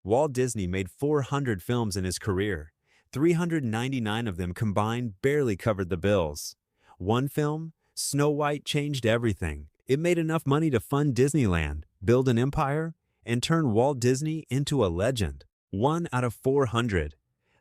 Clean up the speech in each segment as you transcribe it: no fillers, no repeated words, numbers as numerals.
Walt Disney made 400 films in his career. 399 of them combined barely covered the bills. One film, Snow White, changed everything. It made enough money to fund Disneyland, build an empire, and turn Walt Disney into a legend. 1 out of 400.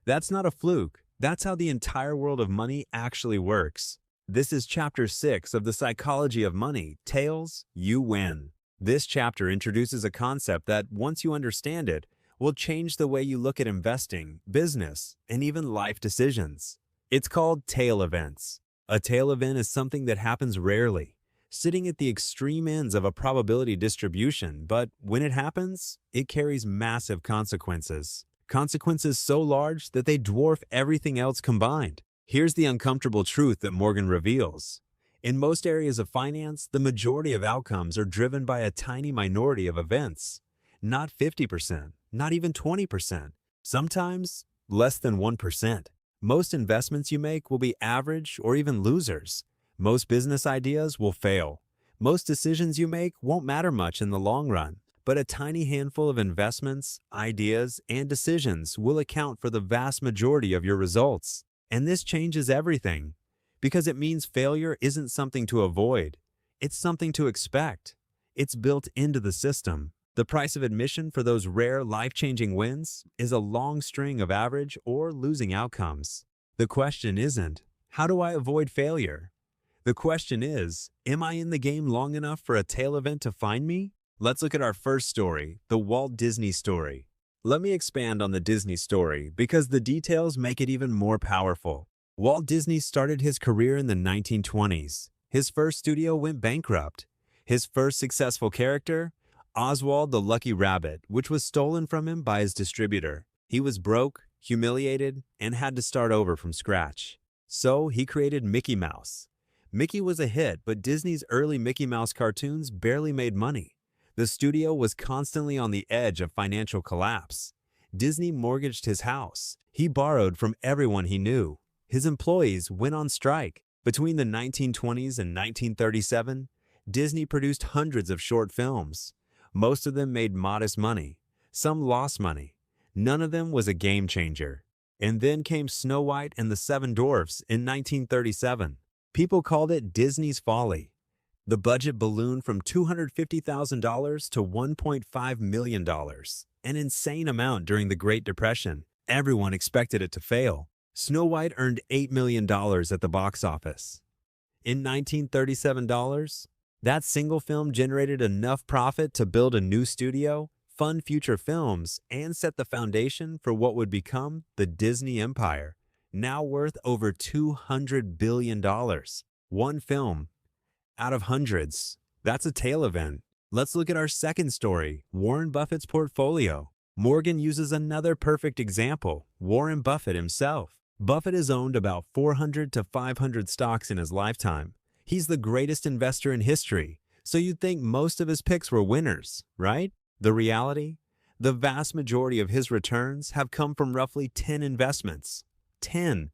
That's not a fluke. That's how the entire world of money actually works. This is Chapter 6 of The Psychology of Money. Tails, you win. This chapter introduces a concept that, once you understand it, will change the way you look at investing, business, and even life decisions. It's called tail events. A tail event is something that happens rarely, sitting at the extreme ends of a probability distribution, but when it happens, it carries massive consequences. Consequences so large that they dwarf everything else combined. Here's the uncomfortable truth that Morgan reveals. In most areas of finance, the majority of outcomes are driven by a tiny minority of events. Not 50%, not even 20%, sometimes less than 1%. Most investments you make will be average or even losers. Most business ideas will fail. Most decisions you make won't matter much in the long run. But a tiny handful of investments, ideas, and decisions will account for the vast majority of your results. And this changes everything, because it means failure isn't something to avoid. It's something to expect. It's built into the system. The price of admission for those rare, life-changing wins is a long string of average or losing outcomes. The question isn't, how do I avoid failure? The question is, am I in the game long enough for a tail event to find me? Let's look at our first story, the Walt Disney story. Let me expand on the Disney story because the details make it even more powerful. Walt Disney started his career in the 1920s. His first studio went bankrupt. His first successful character? Oswald the Lucky Rabbit, which was stolen from him by his distributor. He was broke, humiliated, and had to start over from scratch. So he created Mickey Mouse. Mickey was a hit, but Disney's early Mickey Mouse cartoons barely made money. The studio was constantly on the edge of financial collapse. Disney mortgaged his house. He borrowed from everyone he knew. His employees went on strike. Between the 1920s and 1937, Disney produced hundreds of short films. Most of them made modest money. Some lost money. None of them was a game changer. And then came Snow White and the Seven Dwarfs in 1937. People called it Disney's folly. The budget ballooned from $250,000 to $1.5 million, an insane amount during the Great Depression. Everyone expected it to fail. Snow White earned $8 million at the box office. In 1937 dollars, that single film generated enough profit to build a new studio, fund future films, and set the foundation for what would become the Disney Empire, now worth over $200 billion. One film out of hundreds. That's a tail event. Let's look at our second story, Warren Buffett's portfolio. Morgan uses another perfect example, Warren Buffett himself. Buffett has owned about 400 to 500 stocks in his lifetime. He's the greatest investor in history, so you'd think most of his picks were winners, right? The reality? The vast majority of his returns have come from roughly 10 investments. 10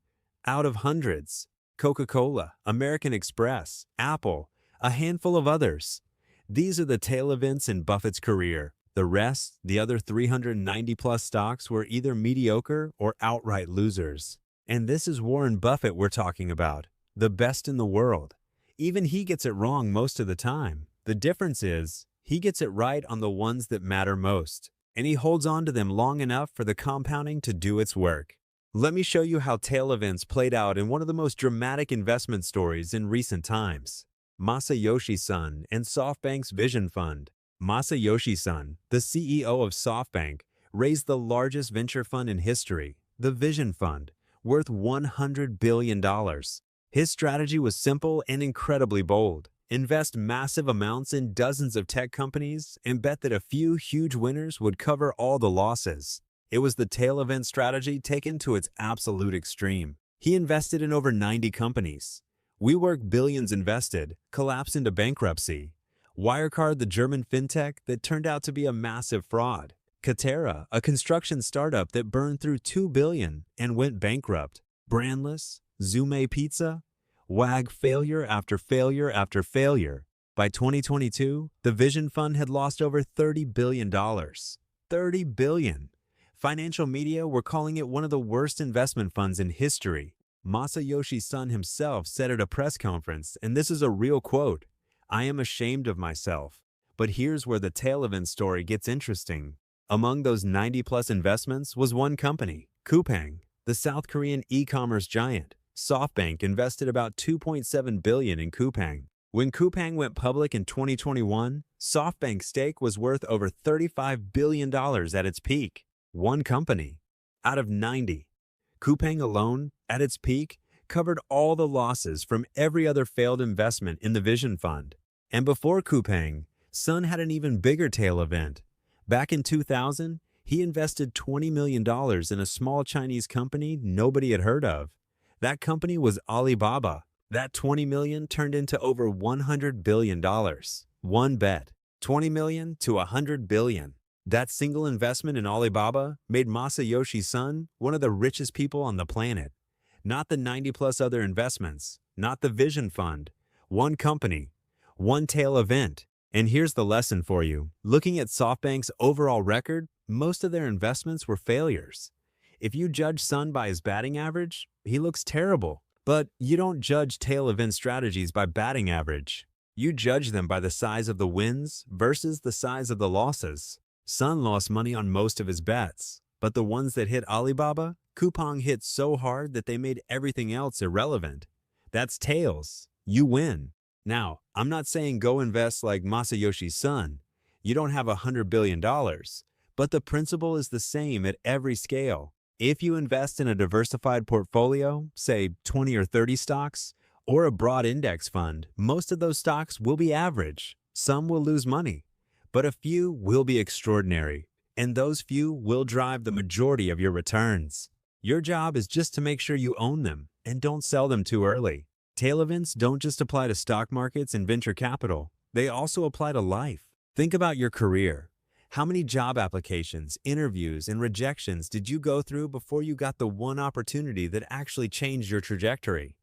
out of hundreds. Coca-Cola, American Express, Apple, a handful of others. These are the tail events in Buffett's career. The rest, the other 390-plus stocks, were either mediocre or outright losers. And this is Warren Buffett we're talking about, the best in the world. Even he gets it wrong most of the time. The difference is, he gets it right on the ones that matter most, and he holds on to them long enough for the compounding to do its work. Let me show you how tail events played out in one of the most dramatic investment stories in recent times. Masayoshi Son and SoftBank's Vision Fund. Masayoshi Son, the CEO of SoftBank, raised the largest venture fund in history, the Vision Fund, worth $100 billion. His strategy was simple and incredibly bold. Invest massive amounts in dozens of tech companies and bet that a few huge winners would cover all the losses. It was the tail event strategy taken to its absolute extreme. He invested in over 90 companies. WeWork, billions invested, collapsed into bankruptcy. Wirecard, the German fintech that turned out to be a massive fraud. Katera, a construction startup that burned through $2 billion and went bankrupt. Brandless, Zume Pizza, Wag, failure after failure after failure. By 2022, the Vision Fund had lost over $30 billion. $30 billion. Financial media were calling it one of the worst investment funds in history. Masayoshi Son himself said at a press conference, and this is a real quote, "I am ashamed of myself." But here's where the tail event story gets interesting. Among those 90-plus investments was one company, Coupang, the South Korean e-commerce giant. SoftBank invested about $2.7 billion in Coupang. When Coupang went public in 2021, SoftBank's stake was worth over $35 billion at its peak. One company. Out of 90. Coupang alone, at its peak, covered all the losses from every other failed investment in the Vision Fund. And before Coupang, Sun had an even bigger tail event. Back in 2000, he invested $20 million in a small Chinese company nobody had heard of. That company was Alibaba. That $20 million turned into over $100 billion. One bet, $20 million to $100 billion. That single investment in Alibaba made Masayoshi Son one of the richest people on the planet. Not the 90-plus other investments, not the Vision Fund. One company, one tail event. And here's the lesson for you. Looking at SoftBank's overall record, most of their investments were failures. If you judge Sun by his batting average, he looks terrible. But you don't judge tail event strategies by batting average. You judge them by the size of the wins versus the size of the losses. Sun lost money on most of his bets, but the ones that hit Alibaba, Coupang hit so hard that they made everything else irrelevant. That's tails. You win. Now, I'm not saying go invest like Masayoshi Son. You don't have $100 billion, but the principle is the same at every scale. If you invest in a diversified portfolio, say 20 or 30 stocks, or a broad index fund, most of those stocks will be average. Some will lose money, but a few will be extraordinary, and those few will drive the majority of your returns. Your job is just to make sure you own them and don't sell them too early. Tail events don't just apply to stock markets and venture capital. They also apply to life. Think about your career. How many job applications, interviews, and rejections did you go through before you got the one opportunity that actually changed your trajectory?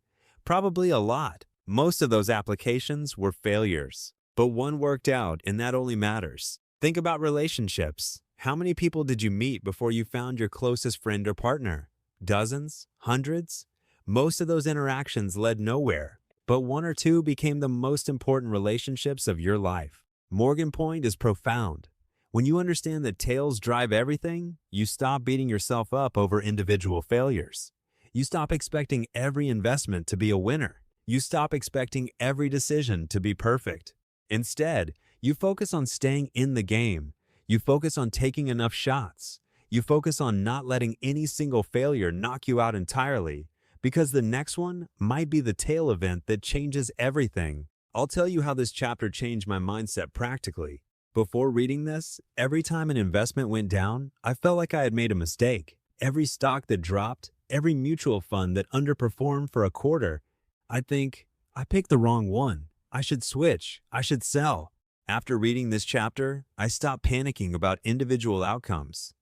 Probably a lot. Most of those applications were failures. But one worked out, and that only matters. Think about relationships. How many people did you meet before you found your closest friend or partner? Dozens? Hundreds? Most of those interactions led nowhere, but one or two became the most important relationships of your life. Morgan Point is profound. When you understand that tails drive everything, you stop beating yourself up over individual failures. You stop expecting every investment to be a winner. You stop expecting every decision to be perfect. Instead, you focus on staying in the game. You focus on taking enough shots. You focus on not letting any single failure knock you out entirely, because the next one might be the tail event that changes everything. I'll tell you how this chapter changed my mindset practically. Before reading this, every time an investment went down, I felt like I had made a mistake. Every stock that dropped, every mutual fund that underperformed for a quarter, I'd think, I picked the wrong one. I should switch. I should sell. After reading this chapter, I stopped panicking about individual outcomes.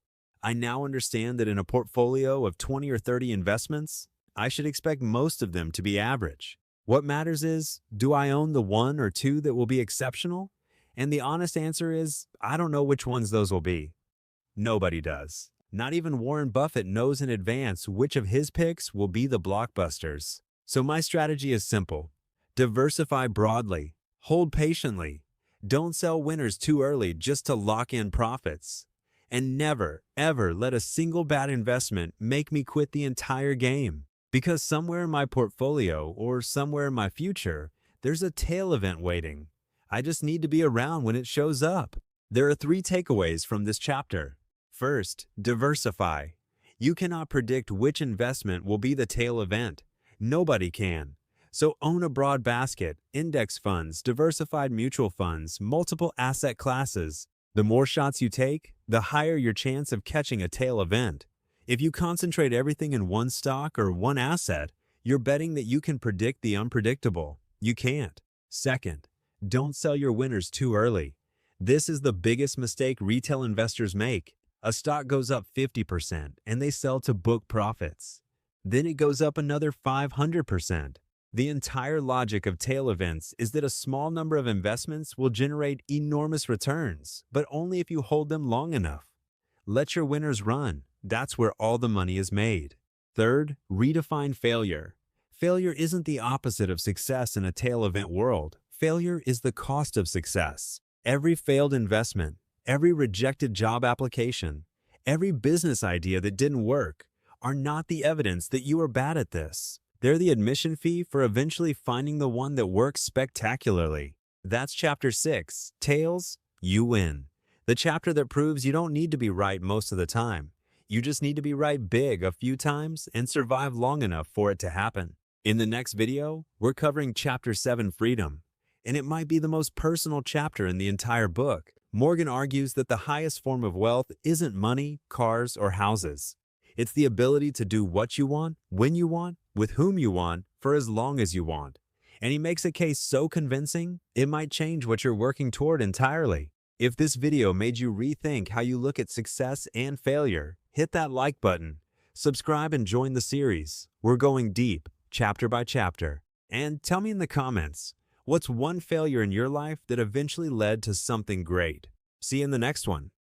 I now understand that in a portfolio of 20 or 30 investments, I should expect most of them to be average. What matters is, do I own the one or two that will be exceptional? And the honest answer is, I don't know which ones those will be. Nobody does. Not even Warren Buffett knows in advance which of his picks will be the blockbusters. So my strategy is simple. Diversify broadly. Hold patiently. Don't sell winners too early just to lock in profits. And never, ever let a single bad investment make me quit the entire game. Because somewhere in my portfolio or somewhere in my future, there's a tail event waiting. I just need to be around when it shows up. There are 3 takeaways from this chapter. First, diversify. You cannot predict which investment will be the tail event. Nobody can. So own a broad basket, index funds, diversified mutual funds, multiple asset classes. The more shots you take, the higher your chance of catching a tail event. If you concentrate everything in one stock or one asset, you're betting that you can predict the unpredictable. You can't. Second, don't sell your winners too early. This is the biggest mistake retail investors make. A stock goes up 50% and they sell to book profits. Then it goes up another 500%. The entire logic of tail events is that a small number of investments will generate enormous returns, but only if you hold them long enough. Let your winners run. That's where all the money is made. Third, redefine failure. Failure isn't the opposite of success in a tail event world. Failure is the cost of success. Every failed investment, every rejected job application, every business idea that didn't work are not the evidence that you are bad at this. They're the admission fee for eventually finding the one that works spectacularly. That's Chapter 6, Tails, You Win. The chapter that proves you don't need to be right most of the time. You just need to be right big a few times and survive long enough for it to happen. In the next video, we're covering Chapter 7, Freedom, and it might be the most personal chapter in the entire book. Morgan argues that the highest form of wealth isn't money, cars, or houses. It's the ability to do what you want, when you want, with whom you want, for as long as you want. And he makes a case so convincing, it might change what you're working toward entirely. If this video made you rethink how you look at success and failure, hit that like button. Subscribe and join the series. We're going deep, chapter by chapter. And tell me in the comments, what's one failure in your life that eventually led to something great? See you in the next one.